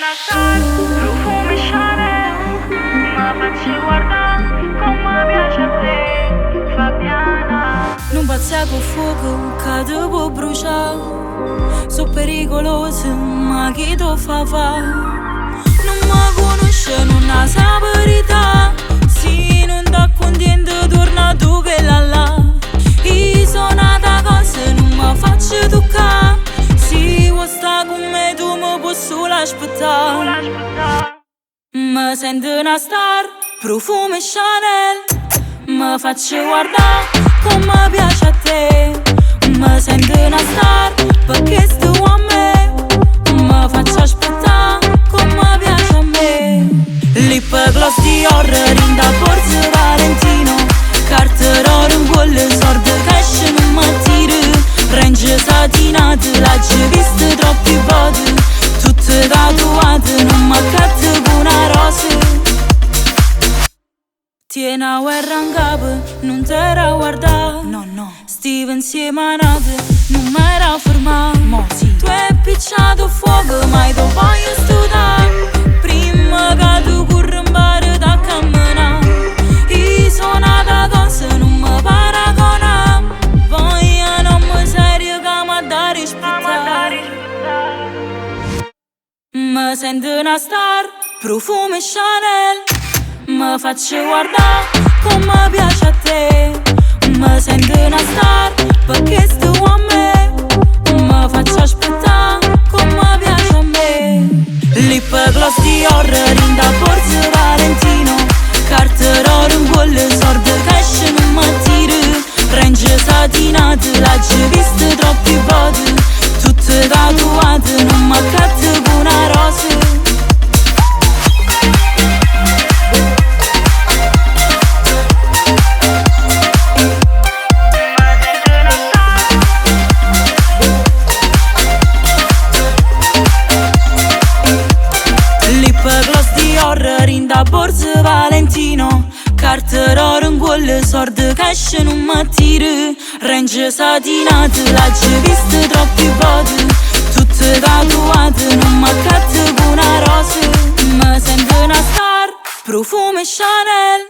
una star, profumi Chanel, ma facci guardare come piace a te, Fabiana. Non pazzia con fuoco che ti può bruciare, sono pericolose ma chi ti fa fa? Non mi conosce, non ha saperità, se non ti contento torna tu che là. Io sono nata cosa non mi faccio toccare, se vuoi stare con me tu mi puoi solo aspettare. Mi sento una star, profumo Chanel, mi faccio guardare come piace a te. Mi sento una star perché sto a me, mi faccio aspettare come piace a me. Lip gloss Dior, rinda Borsa Valentino, carte d'oro in quelle sorte cash non mi tiro. Range satinate, l'hai già viste troppi body, tutte tatuate, non mi accatto con una rosa. Tieni a guerra in capo, non ti era guardare, no, no. Stive insieme a nate, non mi era fermato, mo sì. Tu hai picciato fuoco, ma io voglio studiare, prima che tu corri in bar da camminare. Io sono nata cosa, non mi paragona, voglio non mi serio che mi da rispettare. Mi sento una star, profumo Chanel, mi faccio guardare come piace a te. Mi sento una star perché sto a me, mi faccio aspettare come piace a me. Lip gloss Dior, rinda Borsa Valentino, carte d'oro in quelle sorte cash non mi tiro. Range satinate, l'hai già viste troppi body, tutte tatuate, non mi accatto con una rosa. Rinda Borsa Valentino, carte d'oro in quelle sorte cash non mi tiro. Range satinate, l'hai già viste troppi body, tutte tatuate, non mi accatto con una rosa. Mi sento una star, profumo Chanel,